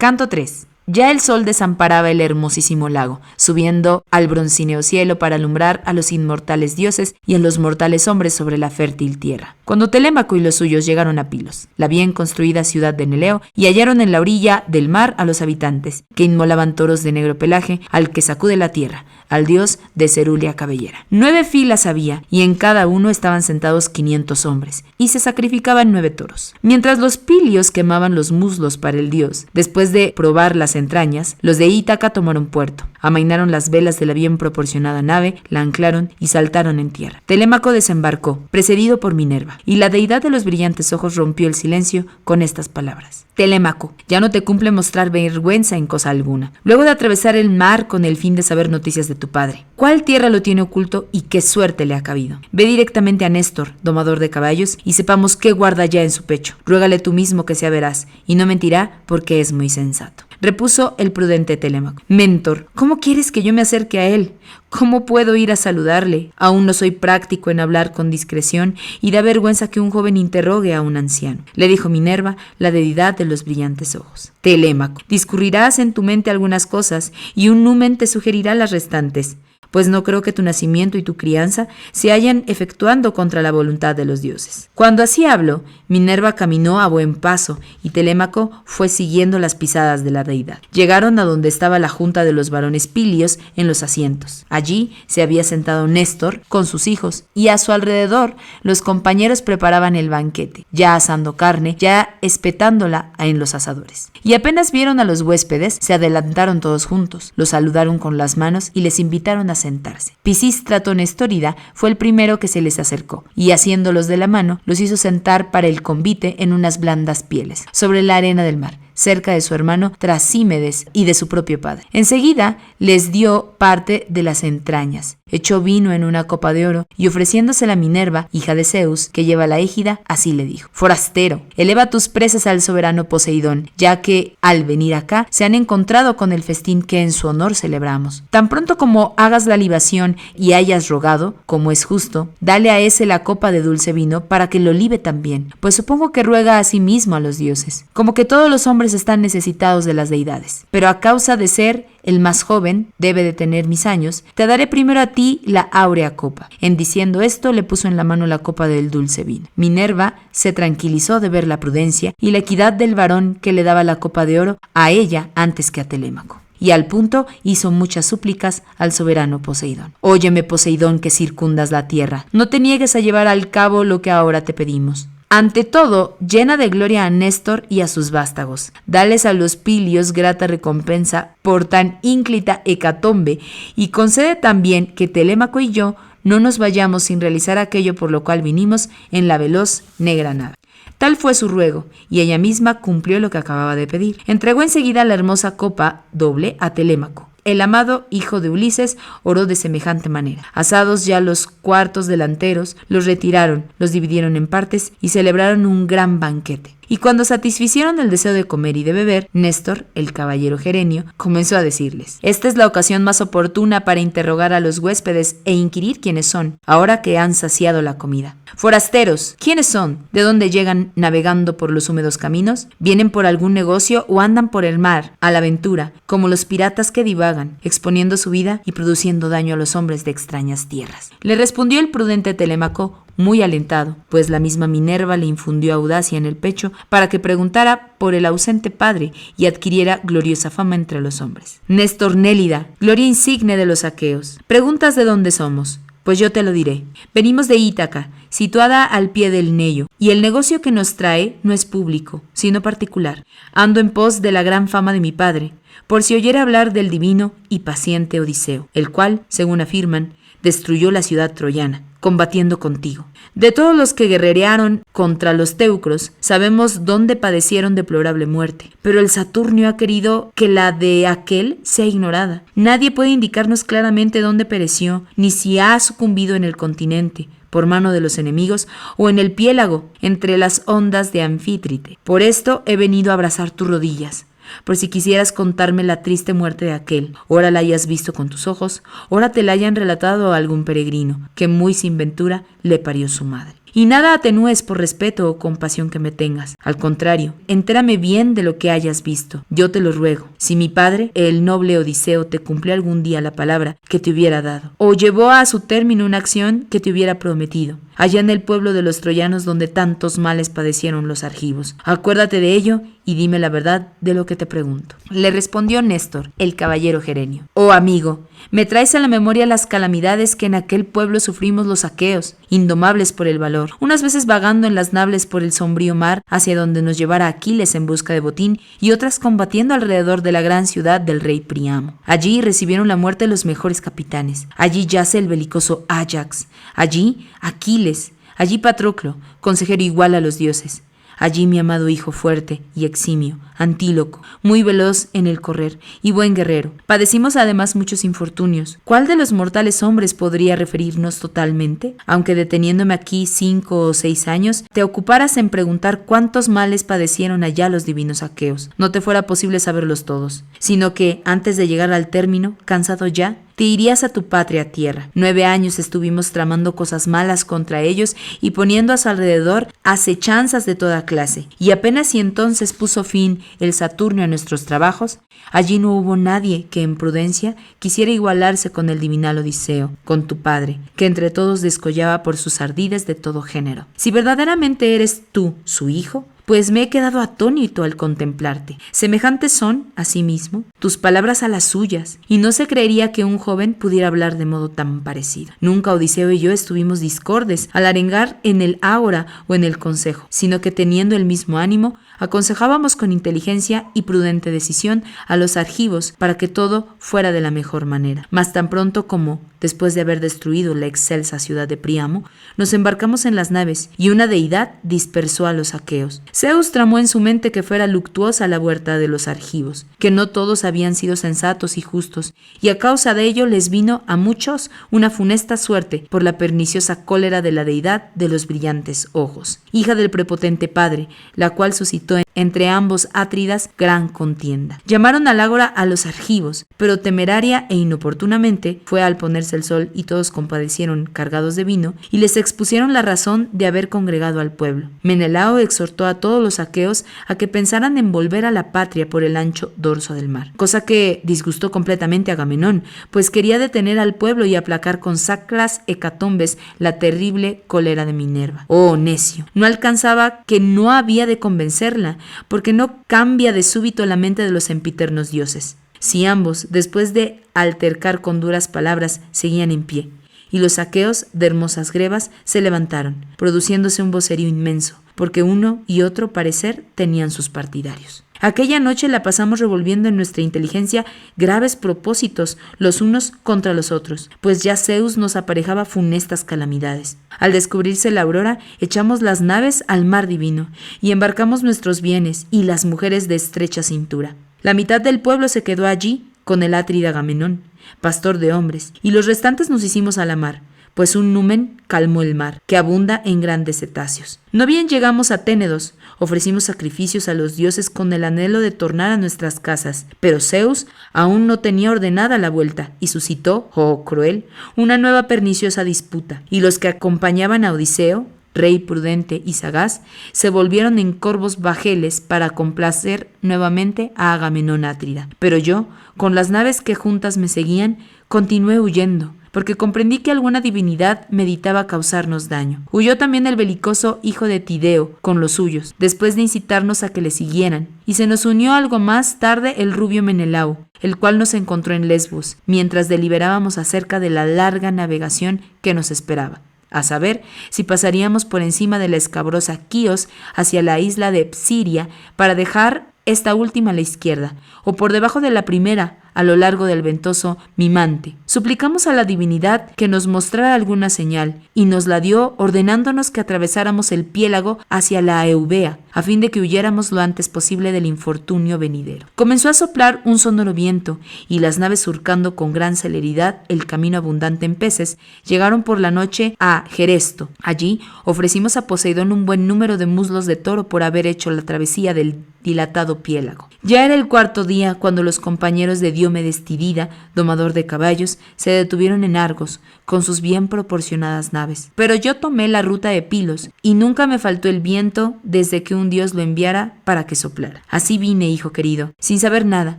Canto 3. Ya el sol desamparaba el hermosísimo lago, subiendo al broncíneo cielo para alumbrar a los inmortales dioses y a los mortales hombres sobre la fértil tierra. Cuando Telémaco y los suyos llegaron a Pilos, la bien construida ciudad de Neleo, y hallaron en la orilla del mar a los habitantes, que inmolaban toros de negro pelaje al que sacude la tierra, al dios de cerúlea cabellera. 9 filas había, y en cada uno estaban sentados 500 hombres, y se sacrificaban 9 toros. Mientras los pilios quemaban los muslos para el dios, después de probar las entrañas, los de Ítaca tomaron puerto, amainaron las velas de la bien proporcionada nave, la anclaron y saltaron en tierra. Telémaco desembarcó, precedido por Minerva, y la deidad de los brillantes ojos rompió el silencio con estas palabras. Telémaco, ya no te cumple mostrar vergüenza en cosa alguna, luego de atravesar el mar con el fin de saber noticias de tu padre. ¿Cuál tierra lo tiene oculto y qué suerte le ha cabido? Ve directamente a Néstor, domador de caballos, y sepamos qué guarda ya en su pecho. Ruégale tú mismo que sea veraz, y no mentirá porque es muy sensato. Repuso el prudente Telémaco. Mentor, ¿cómo quieres que yo me acerque a él? ¿Cómo puedo ir a saludarle? Aún no soy práctico en hablar con discreción y da vergüenza que un joven interrogue a un anciano. Le dijo Minerva, la deidad de los brillantes ojos. Telémaco, discurrirás en tu mente algunas cosas y un numen te sugerirá las restantes, pues no creo que tu nacimiento y tu crianza se hayan efectuando contra la voluntad de los dioses. Cuando así habló, Minerva caminó a buen paso y Telémaco fue siguiendo las pisadas de la deidad. Llegaron a donde estaba la junta de los varones pilios en los asientos. Allí se había sentado Néstor con sus hijos y a su alrededor los compañeros preparaban el banquete, ya asando carne, ya espetándola en los asadores. Y apenas vieron a los huéspedes, se adelantaron todos juntos, los saludaron con las manos y les invitaron a sentarse. Pisístrato Nestórida fue el primero que se les acercó, y haciéndolos de la mano, los hizo sentar para el convite en unas blandas pieles, sobre la arena del mar, cerca de su hermano Trasímedes y de su propio padre. Enseguida les dio parte de las entrañas, echó vino en una copa de oro y ofreciéndosela a Minerva, hija de Zeus, que lleva la égida, así le dijo: Forastero, eleva tus preces al soberano Poseidón, ya que al venir acá se han encontrado con el festín que en su honor celebramos. Tan pronto como hagas la libación y hayas rogado, como es justo, dale a ese la copa de dulce vino para que lo libe también, pues supongo que ruega a sí mismo a los dioses. Como que todos los hombres están necesitados de las deidades, pero a causa de ser el más joven, debe de tener mis años, te daré primero a ti la áurea copa. En diciendo esto, le puso en la mano la copa del dulce vino. Minerva se tranquilizó de ver la prudencia y la equidad del varón que le daba la copa de oro a ella antes que a Telémaco. Y al punto hizo muchas súplicas al soberano Poseidón. Óyeme, Poseidón, que circundas la tierra, no te niegues a llevar al cabo lo que ahora te pedimos. Ante todo, llena de gloria a Néstor y a sus vástagos. Dales a los pilios grata recompensa por tan ínclita hecatombe, y concede también que Telémaco y yo no nos vayamos sin realizar aquello por lo cual vinimos en la veloz negra nave. Tal fue su ruego, y ella misma cumplió lo que acababa de pedir. Entregó enseguida la hermosa copa doble a Telémaco. El amado hijo de Ulises oró de semejante manera. Asados ya los cuartos delanteros, los retiraron, los dividieron en partes y celebraron un gran banquete. Y cuando satisficieron el deseo de comer y de beber, Néstor, el caballero gerenio, comenzó a decirles: Esta es la ocasión más oportuna para interrogar a los huéspedes e inquirir quiénes son, ahora que han saciado la comida. Forasteros, ¿quiénes son? ¿De dónde llegan navegando por los húmedos caminos? ¿Vienen por algún negocio o andan por el mar, a la aventura, como los piratas que divagan, exponiendo su vida y produciendo daño a los hombres de extrañas tierras? Le respondió el prudente Telémaco, muy alentado, pues la misma Minerva le infundió audacia en el pecho para que preguntara por el ausente padre y adquiriera gloriosa fama entre los hombres. Néstor Nélida, gloria insigne de los aqueos, preguntas de dónde somos. Pues yo te lo diré. Venimos de Ítaca, situada al pie del Neyo, y el negocio que nos trae no es público, sino particular. Ando en pos de la gran fama de mi padre, por si oyera hablar del divino y paciente Odiseo, el cual, según afirman, destruyó la ciudad troyana, combatiendo contigo. De todos los que guerrerearon contra los teucros, sabemos dónde padecieron deplorable muerte, pero el Saturnio ha querido que la de aquel sea ignorada. Nadie puede indicarnos claramente dónde pereció, ni si ha sucumbido en el continente, por mano de los enemigos, o en el piélago, entre las ondas de Anfítrite. Por esto he venido a abrazar tus rodillas, por si quisieras contarme la triste muerte de aquel, ora la hayas visto con tus ojos, ora te la hayan relatado a algún peregrino, que muy sin ventura le parió su madre. Y nada atenúes por respeto o compasión que me tengas. Al contrario, entérame bien de lo que hayas visto. Yo te lo ruego. Si mi padre, el noble Odiseo, te cumplió algún día la palabra que te hubiera dado, o llevó a su término una acción que te hubiera prometido, allá en el pueblo de los troyanos donde tantos males padecieron los argivos, acuérdate de ello y dime la verdad de lo que te pregunto. Le respondió Néstor, el caballero Gerenio. Oh amigo, me traes a la memoria las calamidades que en aquel pueblo sufrimos los aqueos, indomables por el valor, unas veces vagando en las naves por el sombrío mar hacia donde nos llevara Aquiles en busca de botín y otras combatiendo alrededor de la gran ciudad del rey Príamo. Allí recibieron la muerte los mejores capitanes, allí yace el belicoso Áyax, allí Aquiles, allí Patroclo, consejero igual a los dioses. Allí mi amado hijo fuerte y eximio, Antíloco, muy veloz en el correr y buen guerrero. Padecimos además muchos infortunios. ¿Cuál de los mortales hombres podría referirnos totalmente? Aunque deteniéndome aquí 5 o 6 años, te ocuparas en preguntar cuántos males padecieron allá los divinos aqueos. No te fuera posible saberlos todos, sino que, antes de llegar al término, cansado ya, te irías a tu patria tierra. 9 años estuvimos tramando cosas malas contra ellos y poniendo a su alrededor acechanzas de toda clase. Y apenas si entonces puso fin el Saturnio a nuestros trabajos, allí no hubo nadie que en prudencia quisiera igualarse con el divinal Odiseo, con tu padre, que entre todos descollaba por sus ardides de todo género. Si verdaderamente eres tú su hijo, pues me he quedado atónito al contemplarte. Semejantes son, asimismo, tus palabras a las suyas, y no se creería que un joven pudiera hablar de modo tan parecido. Nunca Odiseo y yo estuvimos discordes al arengar en el ágora o en el consejo, sino que teniendo el mismo ánimo, aconsejábamos con inteligencia y prudente decisión a los argivos para que todo fuera de la mejor manera. Mas tan pronto como, después de haber destruido la excelsa ciudad de Príamo, nos embarcamos en las naves y una deidad dispersó a los aqueos. Zeus tramó en su mente que fuera luctuosa la huerta de los argivos, que no todos habían sido sensatos y justos, y a causa de ello les vino a muchos una funesta suerte por la perniciosa cólera de la deidad de los brillantes ojos, hija del prepotente padre, la cual suscitó entre ambos Átridas gran contienda. Llamaron al ágora a los argivos, pero temeraria e inoportunamente fue al ponerse el sol y todos compadecieron cargados de vino y les expusieron la razón de haber congregado al pueblo. Menelao exhortó a todos los aqueos a que pensaran en volver a la patria por el ancho dorso del mar, cosa que disgustó completamente a Agamenón, pues quería detener al pueblo y aplacar con sacras hecatombes la terrible cólera de Minerva. Oh necio, no alcanzaba que no había de convencerla, porque no cambia de súbito la mente de los sempiternos dioses. Si ambos, después de altercar con duras palabras, seguían en pie, y los aqueos de hermosas grebas se levantaron, produciéndose un vocerío inmenso, porque uno y otro parecer tenían sus partidarios. Aquella noche la pasamos revolviendo en nuestra inteligencia graves propósitos los unos contra los otros, pues ya Zeus nos aparejaba funestas calamidades. Al descubrirse la aurora, echamos las naves al mar divino y embarcamos nuestros bienes y las mujeres de estrecha cintura. La mitad del pueblo se quedó allí con el átrida Agamenón, pastor de hombres, y los restantes nos hicimos a la mar, pues un numen calmó el mar, que abunda en grandes cetáceos. No bien llegamos a Ténedos, ofrecimos sacrificios a los dioses con el anhelo de tornar a nuestras casas, pero Zeus aún no tenía ordenada la vuelta y suscitó, oh cruel, una nueva perniciosa disputa, y los que acompañaban a Odiseo, rey prudente y sagaz, se volvieron en corvos bajeles para complacer nuevamente a Agamenón Átrida. Pero yo, con las naves que juntas me seguían, continué huyendo, porque comprendí que alguna divinidad meditaba causarnos daño. Huyó también el belicoso hijo de Tideo con los suyos, después de incitarnos a que le siguieran, y se nos unió algo más tarde el rubio Menelao, el cual nos encontró en Lesbos, mientras deliberábamos acerca de la larga navegación que nos esperaba, a saber, si pasaríamos por encima de la escabrosa Quíos hacia la isla de Psiria para dejar esta última a la izquierda, o por debajo de la primera, a lo largo del ventoso Mimante. Suplicamos a la divinidad que nos mostrara alguna señal, y nos la dio ordenándonos que atravesáramos el piélago hacia la Eubea, a fin de que huyéramos lo antes posible del infortunio venidero. Comenzó a soplar un sonoro viento, y las naves surcando con gran celeridad el camino abundante en peces, llegaron por la noche a Geresto. Allí ofrecimos a Poseidón un buen número de muslos de toro por haber hecho la travesía del dilatado llamado Piélago. Ya era el cuarto día cuando los compañeros de Diomedes Tidida, domador de caballos, se detuvieron en Argos, con sus bien proporcionadas naves. Pero yo tomé la ruta de Pilos, y nunca me faltó el viento desde que un dios lo enviara para que soplara. Así vine, hijo querido, sin saber nada,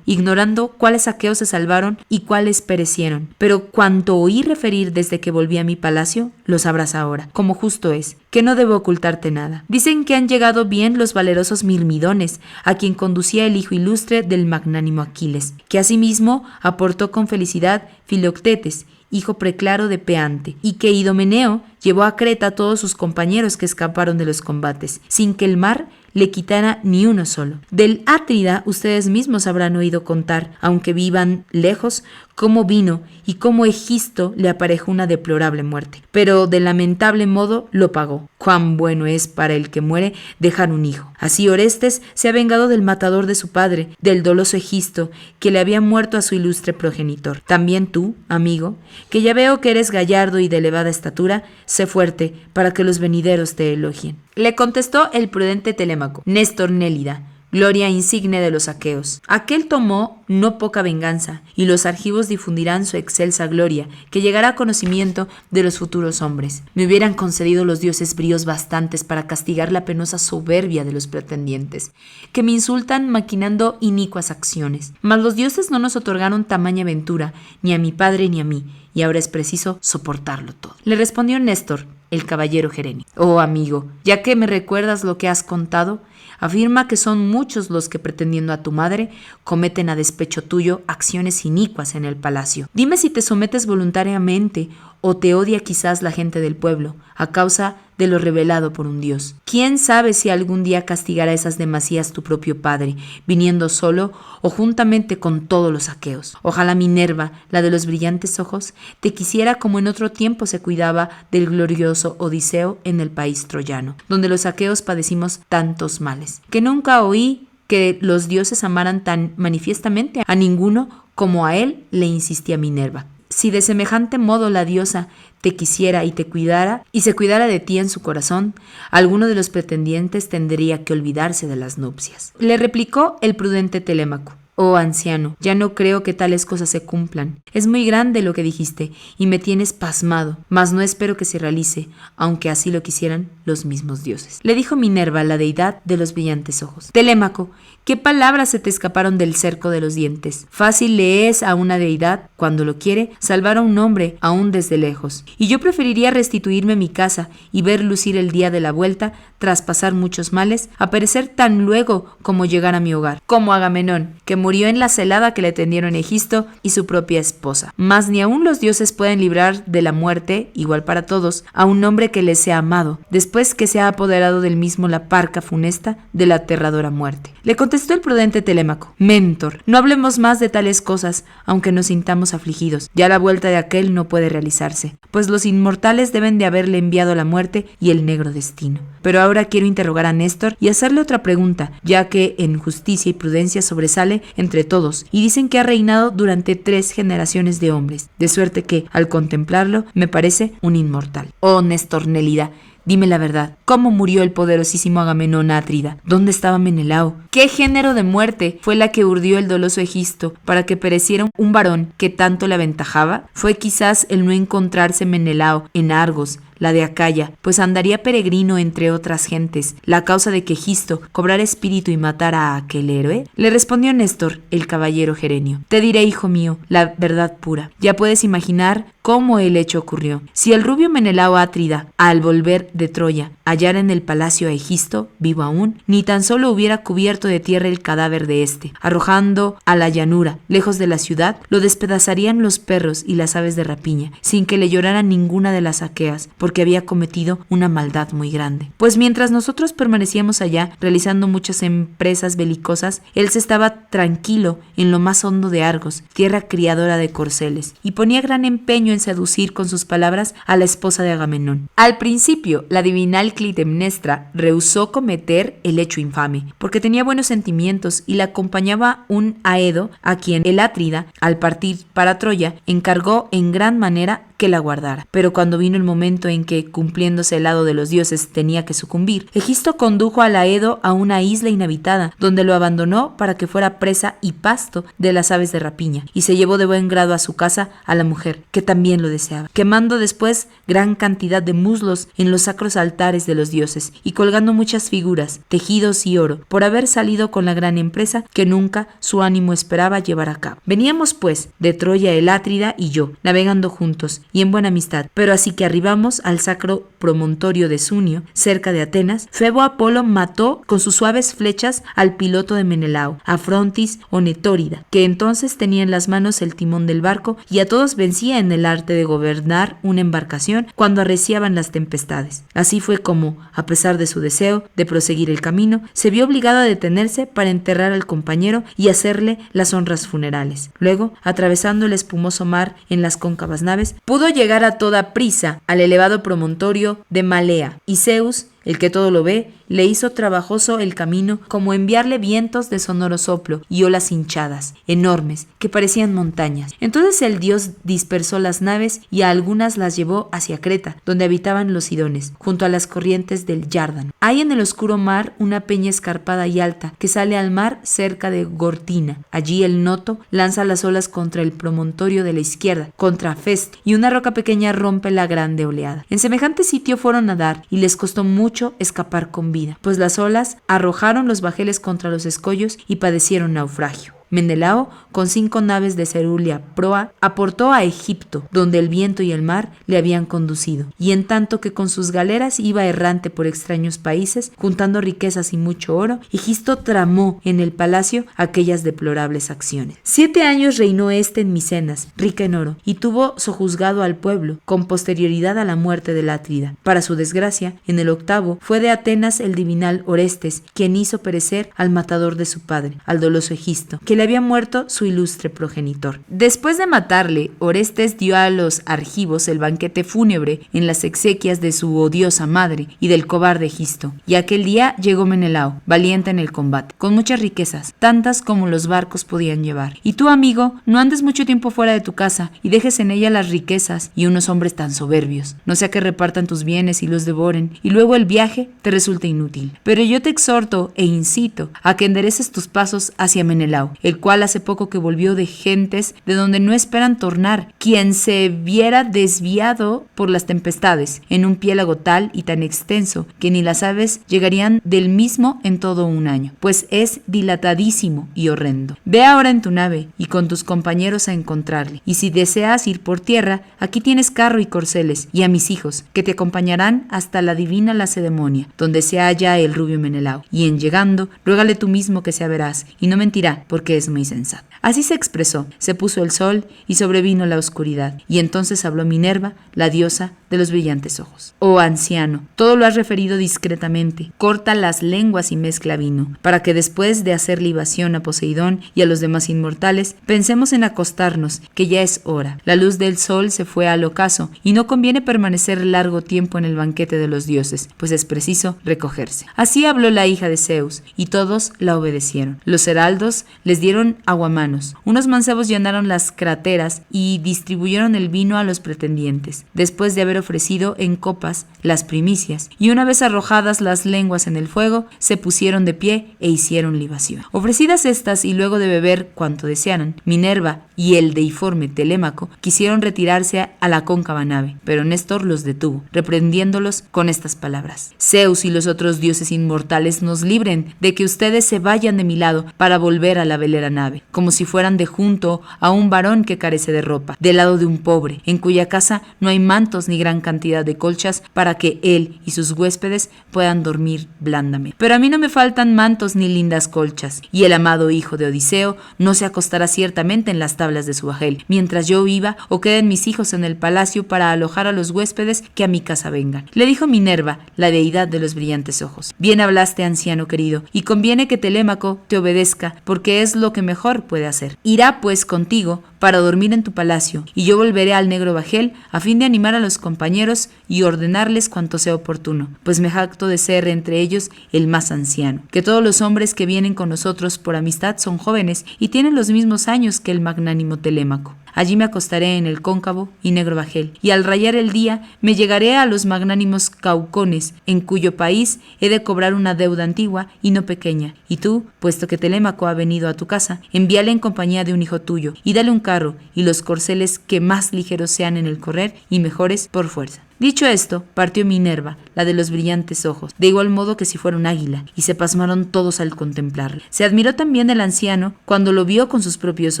ignorando cuáles aqueos se salvaron y cuáles perecieron. Pero cuanto oí referir desde que volví a mi palacio, lo sabrás ahora, como justo es, que no debo ocultarte nada. Dicen que han llegado bien los valerosos Mirmidones, a quien conducía el hijo ilustre del magnánimo Aquiles, que asimismo aportó con felicidad Filoctetes, hijo preclaro de Peante, y que Idomeneo llevó a Creta a todos sus compañeros que escaparon de los combates, sin que el mar le quitara ni uno solo. Del Átrida ustedes mismos habrán oído contar, aunque vivan lejos, cómo vino y cómo Egisto le aparejó una deplorable muerte. Pero de lamentable modo lo pagó. Cuán bueno es para el que muere dejar un hijo. Así Orestes se ha vengado del matador de su padre, del doloso Egisto, que le había muerto a su ilustre progenitor. También tú, amigo, que ya veo que eres gallardo y de elevada estatura, sé fuerte para que los venideros te elogien. Le contestó el prudente Telémaco: Néstor Nélida, gloria insigne de los aqueos. Aquel tomó no poca venganza, y los argivos difundirán su excelsa gloria, que llegará a conocimiento de los futuros hombres. Me hubieran concedido los dioses bríos bastantes para castigar la penosa soberbia de los pretendientes, que me insultan maquinando inicuas acciones. Mas los dioses no nos otorgaron tamaña ventura, ni a mi padre ni a mí, y ahora es preciso soportarlo todo. Le respondió Néstor, el caballero Gerenio: Oh amigo, ya que me recuerdas lo que has contado, afirma que son muchos los que, pretendiendo a tu madre, cometen a despecho tuyo acciones inicuas en el palacio. Dime si te sometes voluntariamente o te odia quizás la gente del pueblo, a causa de lo revelado por un dios. ¿Quién sabe si algún día castigará esas demasías tu propio padre, viniendo solo o juntamente con todos los aqueos? Ojalá Minerva, la de los brillantes ojos, te quisiera como en otro tiempo se cuidaba del glorioso Odiseo en el país troyano, donde los aqueos padecimos tantos males, que nunca oí que los dioses amaran tan manifiestamente a ninguno como a él le insistía Minerva. Si de semejante modo la diosa te quisiera y te cuidara, y se cuidara de ti en su corazón, alguno de los pretendientes tendría que olvidarse de las nupcias. Le replicó el prudente Telémaco: Oh anciano, ya no creo que tales cosas se cumplan. Es muy grande lo que dijiste y me tienes pasmado, mas no espero que se realice, aunque así lo quisieran los mismos dioses. Le dijo Minerva, la deidad de los brillantes ojos: Telémaco, ¿qué palabras se te escaparon del cerco de los dientes? Fácil le es a una deidad, cuando lo quiere, salvar a un hombre aún desde lejos. Y yo preferiría restituirme mi casa y ver lucir el día de la vuelta, tras pasar muchos males, a perecer tan luego como llegar a mi hogar, como Agamenón, que murió en la celada que le tendieron Egisto y su propia esposa. Mas ni aun los dioses pueden librar de la muerte, igual para todos, a un hombre que les sea amado, después que se ha apoderado del mismo la parca funesta de la aterradora muerte. Le contestó el prudente Telémaco: Mentor, no hablemos más de tales cosas, aunque nos sintamos afligidos. Ya la vuelta de aquel no puede realizarse, pues los inmortales deben de haberle enviado la muerte y el negro destino. Pero ahora quiero interrogar a Néstor y hacerle otra pregunta, ya que en justicia y prudencia sobresale entre todos, y dicen que ha reinado durante 3 generaciones de hombres, de suerte que, al contemplarlo, me parece un inmortal. Oh Néstor Nélida, dime la verdad, ¿cómo murió el poderosísimo Agamenón Átrida? ¿Dónde estaba Menelao? ¿Qué género de muerte fue la que urdió el doloso Egisto para que pereciera un varón que tanto le aventajaba? ¿Fue quizás el no encontrarse Menelao en Argos, la de Acaya, pues andaría peregrino entre otras gentes, la causa de que Egisto cobrara espíritu y matara a aquel héroe? Le respondió Néstor, el caballero Gerenio: Te diré, hijo mío, la verdad pura. Ya puedes imaginar cómo el hecho ocurrió. Si el rubio Menelao Átrida, al volver de Troya, hallara en el palacio a Egisto, vivo aún, ni tan solo hubiera cubierto de tierra el cadáver de éste, arrojando a la llanura, lejos de la ciudad, lo despedazarían los perros y las aves de rapiña, sin que le llorara ninguna de las aqueas, porque había cometido una maldad muy grande. Pues mientras nosotros permanecíamos allá, realizando muchas empresas belicosas, él se estaba tranquilo en lo más hondo de Argos, tierra criadora de corceles, y ponía gran empeño en seducir con sus palabras a la esposa de Agamenón. Al principio, la divinal Clitemnestra rehusó cometer el hecho infame, porque tenía buenos sentimientos y le acompañaba un Aedo, a quien el Átrida, al partir para Troya, encargó en gran manera que la guardara. Pero cuando vino el momento en que, cumpliéndose el lado de los dioses, tenía que sucumbir, Egisto condujo a Laedo a una isla inhabitada, donde lo abandonó para que fuera presa y pasto de las aves de rapiña, y se llevó de buen grado a su casa a la mujer, que también lo deseaba, quemando después gran cantidad de muslos en los sacros altares de los dioses, y colgando muchas figuras, tejidos y oro, por haber salido con la gran empresa que nunca su ánimo esperaba llevar a cabo. Veníamos pues de Troya el Atrida y yo, navegando juntos y en buena amistad, pero así que arribamos al sacro promontorio de Sunio, cerca de Atenas, Febo Apolo mató con sus suaves flechas al piloto de Menelao, a Frontis o Netórida, que entonces tenía en las manos el timón del barco y a todos vencía en el arte de gobernar una embarcación cuando arreciaban las tempestades. Así fue como, a pesar de su deseo de proseguir el camino, se vio obligado a detenerse para enterrar al compañero y hacerle las honras funerales. Luego, atravesando el espumoso mar en las cóncavas naves, pudo llegar a toda prisa al elevado promontorio de Malea, y Zeus, el que todo lo ve, le hizo trabajoso el camino, como enviarle vientos de sonoro soplo y olas hinchadas, enormes, que parecían montañas. Entonces el dios dispersó las naves y a algunas las llevó hacia Creta, donde habitaban los sidones, junto a las corrientes del Járdano. Hay en el oscuro mar una peña escarpada y alta, que sale al mar cerca de Gortina. Allí el Noto lanza las olas contra el promontorio de la izquierda, contra Fest, y una roca pequeña rompe la grande oleada. En semejante sitio fueron a dar, y les costó mucho escapar con vida, pues las olas arrojaron los bajeles contra los escollos y padecieron naufragio. Menelao, con 5 naves de Cerulia proa, aportó a Egipto, donde el viento y el mar le habían conducido, y en tanto que con sus galeras iba errante por extraños países, juntando riquezas y mucho oro, Egisto tramó en el palacio aquellas deplorables acciones. 7 años reinó éste en Micenas, rica en oro, y tuvo sojuzgado al pueblo, con posterioridad a la muerte del Atrida. Para su desgracia, en el 8º, fue de Atenas el divinal Orestes, quien hizo perecer al matador de su padre, al doloso Egisto, que le había muerto su ilustre progenitor. Después de matarle, Orestes dio a los argivos el banquete fúnebre en las exequias de su odiosa madre y del cobarde Egisto, y aquel día llegó Menelao, valiente en el combate, con muchas riquezas, tantas como los barcos podían llevar. Y tú, amigo, no andes mucho tiempo fuera de tu casa y dejes en ella las riquezas y unos hombres tan soberbios, no sea que repartan tus bienes y los devoren, y luego el viaje te resulte inútil. Pero yo te exhorto e incito a que endereces tus pasos hacia Menelao, el cual hace poco que volvió de gentes de donde no esperan tornar, quien se viera desviado por las tempestades, en un piélago tal y tan extenso que ni las aves llegarían del mismo en todo un año, pues es dilatadísimo y horrendo. Ve ahora en tu nave y con tus compañeros a encontrarle, y si deseas ir por tierra, aquí tienes carro y corceles, y a mis hijos, que te acompañarán hasta la divina Lacedemonia, donde se halla el rubio Menelao, y en llegando, ruégale tú mismo que sea veraz, y no mentirá, porque es muy sensato. Así se expresó, se puso el sol y sobrevino la oscuridad, y entonces habló Minerva, la diosa de los brillantes ojos. Oh anciano, todo lo has referido discretamente, corta las lenguas y mezcla vino, para que después de hacer libación a Poseidón y a los demás inmortales, pensemos en acostarnos, que ya es hora. La luz del sol se fue al ocaso, y no conviene permanecer largo tiempo en el banquete de los dioses, pues es preciso recogerse. Así habló la hija de Zeus, y todos la obedecieron. Los heraldos les dieron aguamanos. Unos mancebos llenaron las crateras y distribuyeron el vino a los pretendientes, después de haber ofrecido en copas las primicias, y una vez arrojadas las lenguas en el fuego, se pusieron de pie e hicieron libación. Ofrecidas estas y luego de beber cuanto desearan, Minerva y el deiforme Telémaco quisieron retirarse a la cóncava nave, pero Néstor los detuvo, reprendiéndolos con estas palabras: Zeus y los otros dioses inmortales nos libren de que ustedes se vayan de mi lado para volver a la velera nave, como si fueran de junto a un varón que carece de ropa, del lado de un pobre, en cuya casa no hay mantos ni gran cantidad de colchas para que él y sus huéspedes puedan dormir blandamente. Pero a mí no me faltan mantos ni lindas colchas, y el amado hijo de Odiseo no se acostará ciertamente en las tablas de su bajel, mientras yo viva o queden mis hijos en el palacio para alojar a los huéspedes que a mi casa vengan. Le dijo Minerva, la deidad de los brillantes ojos: bien hablaste, anciano querido, y conviene que Telémaco te obedezca, porque es lo que mejor puede hacer. Irá pues contigo para dormir en tu palacio, y yo volveré al negro bajel a fin de animar a los compañeros y ordenarles cuanto sea oportuno, pues me jacto de ser entre ellos el más anciano, que todos los hombres que vienen con nosotros por amistad son jóvenes y tienen los mismos años que el magnánimo Telémaco. Allí me acostaré en el cóncavo y negro bajel, y al rayar el día me llegaré a los magnánimos caucones, en cuyo país he de cobrar una deuda antigua y no pequeña. Y tú, puesto que Telémaco ha venido a tu casa, envíale en compañía de un hijo tuyo, y dale un carro y los corceles que más ligeros sean en el correr y mejores por fuerza. Dicho esto, partió Minerva, la de los brillantes ojos, de igual modo que si fuera un águila, y se pasmaron todos al contemplarle. Se admiró también el anciano cuando lo vio con sus propios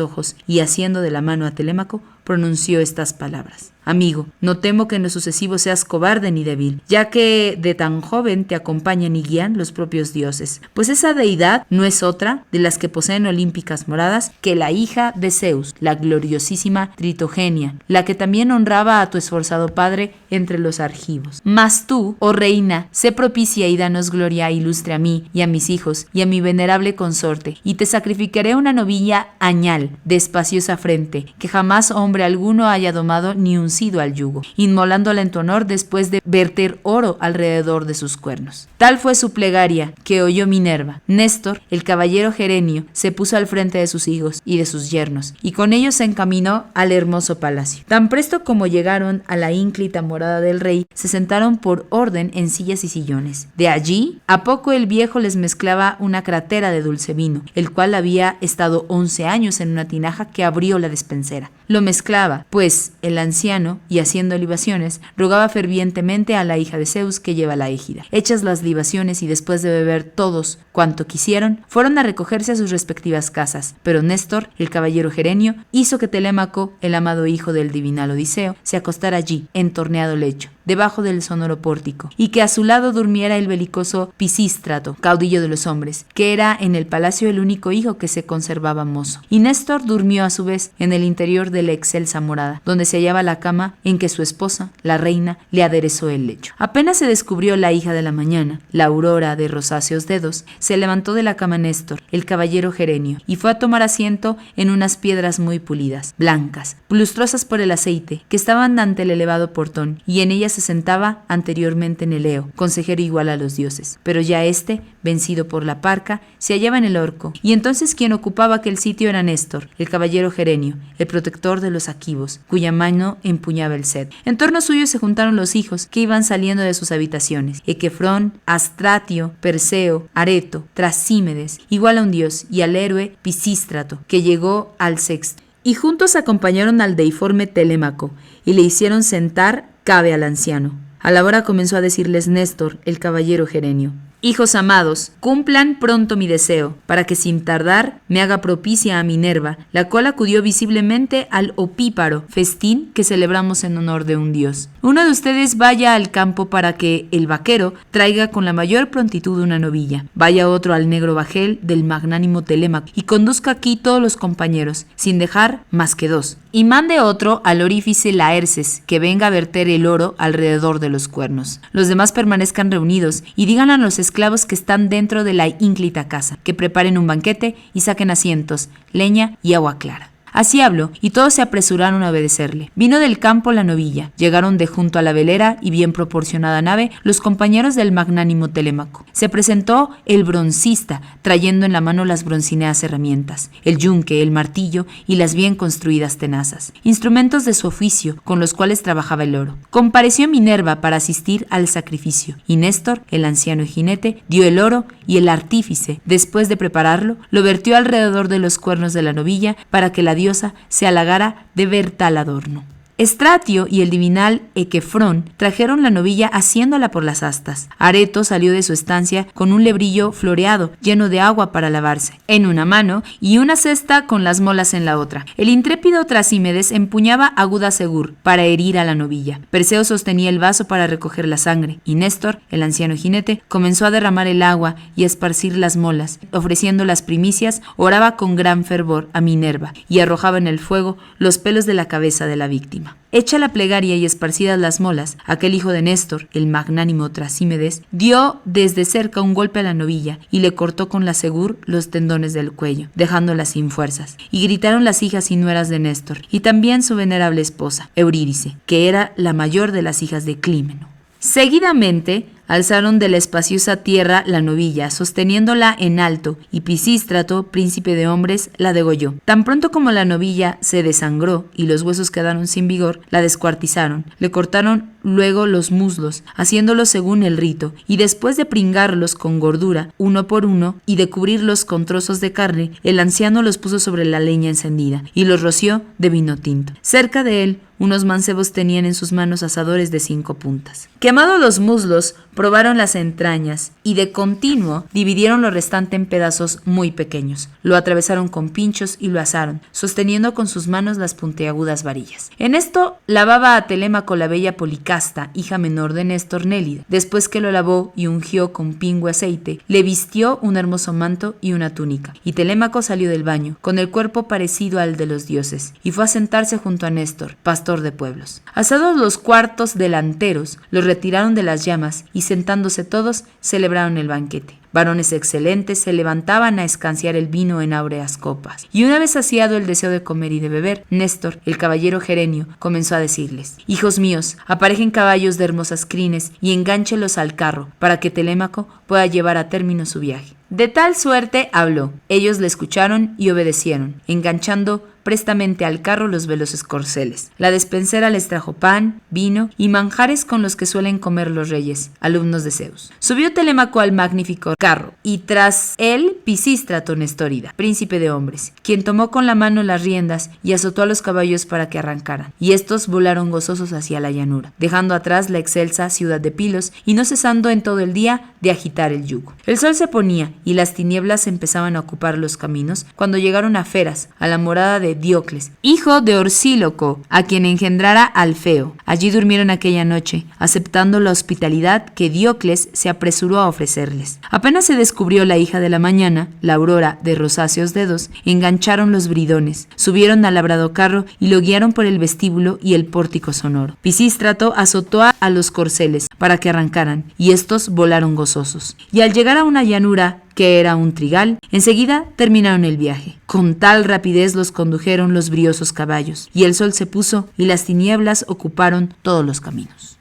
ojos, y asiendo de la mano a Telémaco, pronunció estas palabras: Amigo, no temo que en lo sucesivo seas cobarde ni débil, ya que de tan joven te acompañan y guían los propios dioses, pues esa deidad no es otra de las que poseen olímpicas moradas que la hija de Zeus, la gloriosísima Tritogenia, la que también honraba a tu esforzado padre entre los argivos. Mas tú, oh reina, sé propicia y danos gloria e ilustre a mí y a mis hijos y a mi venerable consorte, y te sacrificaré una novilla añal de espaciosa frente, que jamás hombre alguno haya domado ni uncido al yugo, inmolándola en tu honor después de verter oro alrededor de sus cuernos. Tal fue su plegaria que oyó Minerva. Néstor, el caballero Gerenio, se puso al frente de sus hijos y de sus yernos, y con ellos se encaminó al hermoso palacio. Tan presto como llegaron a la ínclita morada del rey, se sentaron por orden en sillas y sillones. De allí, a poco el viejo les mezclaba una crátera de dulce vino, el cual había estado 11 años en una tinaja que abrió la despensera. Lo mezclaba, pues el anciano, y haciendo libaciones, rogaba fervientemente a la hija de Zeus que lleva la égida. Hechas las libaciones y después de beber todos cuanto quisieron, fueron a recogerse a sus respectivas casas, pero Néstor, el caballero Gerenio, hizo que Telémaco, el amado hijo del divinal Odiseo, se acostara allí, en torneado lecho, debajo del sonoro pórtico, y que a su lado durmiera el belicoso Pisístrato, caudillo de los hombres, que era en el palacio el único hijo que se conservaba mozo. Y Néstor durmió a su vez en el interior de la excelsa morada, donde se hallaba la cama en que su esposa, la reina, le aderezó el lecho. Apenas se descubrió la hija de la mañana, la aurora de rosáceos dedos, se levantó de la cama Néstor, el caballero Gerenio, y fue a tomar asiento en unas piedras muy pulidas, blancas, lustrosas por el aceite, que estaban ante el elevado portón, y en ellas se sentaba anteriormente Neleo, consejero igual a los dioses, pero ya éste, vencido por la parca, se hallaba en el orco, y entonces quien ocupaba aquel sitio era Néstor, el caballero Gerenio, el protector de los aquivos, cuya mano empuñaba el cetro. En torno suyo se juntaron los hijos que iban saliendo de sus habitaciones: Equefrón, Astratio, Perseo, Areto, Trasímedes, igual a un dios, y al héroe Pisístrato, que llegó al sexto. Y juntos acompañaron al deiforme Telémaco, y le hicieron sentar cabe al anciano. A la hora comenzó a decirles Néstor, el caballero Gerenio: Hijos amados, cumplan pronto mi deseo, para que sin tardar me haga propicia a Minerva, la cual acudió visiblemente al opíparo festín que celebramos en honor de un dios. Uno de ustedes vaya al campo para que el vaquero traiga con la mayor prontitud una novilla. Vaya otro al negro bajel del magnánimo Telémaco y conduzca aquí todos los compañeros, sin dejar más que 2. Y mande otro al orífice Laerces, que venga a verter el oro alrededor de los cuernos. Los demás permanezcan reunidos y digan a los esclavos que están dentro de la ínclita casa, que preparen un banquete y saquen asientos, leña y agua clara. Así habló, y todos se apresuraron a obedecerle. Vino del campo la novilla, llegaron de junto a la velera y bien proporcionada nave los compañeros del magnánimo Telémaco. Se presentó el broncista, trayendo en la mano las broncíneas herramientas, el yunque, el martillo y las bien construidas tenazas, instrumentos de su oficio con los cuales trabajaba el oro. Compareció Minerva para asistir al sacrificio, y Néstor, el anciano jinete, dio el oro, y el artífice, después de prepararlo, lo vertió alrededor de los cuernos de la novilla para que la diosa se halagara de ver tal adorno. Estratio y el divinal Equefrón trajeron la novilla asiéndola por las astas. Areto salió de su estancia con un lebrillo floreado lleno de agua para lavarse en una mano y una cesta con las molas en la otra. El intrépido Trasímedes empuñaba aguda segur para herir a la novilla. Perseo sostenía el vaso para recoger la sangre, y Néstor, el anciano jinete, comenzó a derramar el agua y a esparcir las molas. Ofreciendo las primicias, oraba con gran fervor a Minerva y arrojaba en el fuego los pelos de la cabeza de la víctima. Hecha la plegaria y esparcidas las molas, aquel hijo de Néstor, el magnánimo Trasímedes, dio desde cerca un golpe a la novilla y le cortó con la segur los tendones del cuello, dejándola sin fuerzas. Y gritaron las hijas y nueras de Néstor, y también su venerable esposa, Eurídice, que era la mayor de las hijas de Clímeno. Seguidamente, alzaron de la espaciosa tierra la novilla, sosteniéndola en alto, y Pisístrato, príncipe de hombres, la degolló. Tan pronto como la novilla se desangró y los huesos quedaron sin vigor, la descuartizaron, le cortaron luego los muslos, haciéndolo según el rito, y después de pringarlos con gordura, uno por uno, y de cubrirlos con trozos de carne, el anciano los puso sobre la leña encendida, y los roció de vino tinto. Cerca de él, unos mancebos tenían en sus manos asadores de 5 puntas. Quemados los muslos, probaron las entrañas, y de continuo dividieron lo restante en pedazos muy pequeños. Lo atravesaron con pinchos y lo asaron, sosteniendo con sus manos las puntiagudas varillas. En esto lavaba a Telémaco la bella Policasta, hija menor de Néstor Nélida. Después que lo lavó y ungió con pingüe aceite, le vistió un hermoso manto y una túnica. Y Telémaco salió del baño, con el cuerpo parecido al de los dioses, y fue a sentarse junto a Néstor, pastor de pueblos. Asados los cuartos delanteros, los retiraron de las llamas, y sentándose todos, celebraron el banquete. Varones excelentes se levantaban a escanciar el vino en áureas copas. Y una vez saciado el deseo de comer y de beber, Néstor, el caballero Gerenio, comenzó a decirles: hijos míos, aparejen caballos de hermosas crines y engánchelos al carro, para que Telémaco pueda llevar a término su viaje. De tal suerte habló. Ellos le escucharon y obedecieron, enganchando prestamente al carro los veloces corceles. La despensera les trajo pan, vino y manjares con los que suelen comer los reyes, alumnos de Zeus. Subió Telémaco al magnífico carro, y tras él Pisístrato Nestórida, príncipe de hombres, quien tomó con la mano las riendas y azotó a los caballos para que arrancaran, y estos volaron gozosos hacia la llanura, dejando atrás la excelsa ciudad de Pilos y no cesando en todo el día de agitar el yugo. El sol se ponía y las tinieblas empezaban a ocupar los caminos cuando llegaron a Feras, a la morada de Diocles, hijo de Orsíloco, a quien engendrara Alfeo. Allí durmieron aquella noche, aceptando la hospitalidad que Diocles se apresuró a ofrecerles. Apenas se descubrió la hija de la mañana, la aurora de rosáceos dedos, engancharon los bridones, subieron al labrado carro y lo guiaron por el vestíbulo y el pórtico sonoro. Pisístrato azotó a los corceles para que arrancaran, y estos volaron gozosos. Y al llegar a una llanura que era un trigal, enseguida terminaron el viaje. Con tal rapidez los condujeron los briosos caballos, y el sol se puso y las tinieblas ocuparon todos los caminos.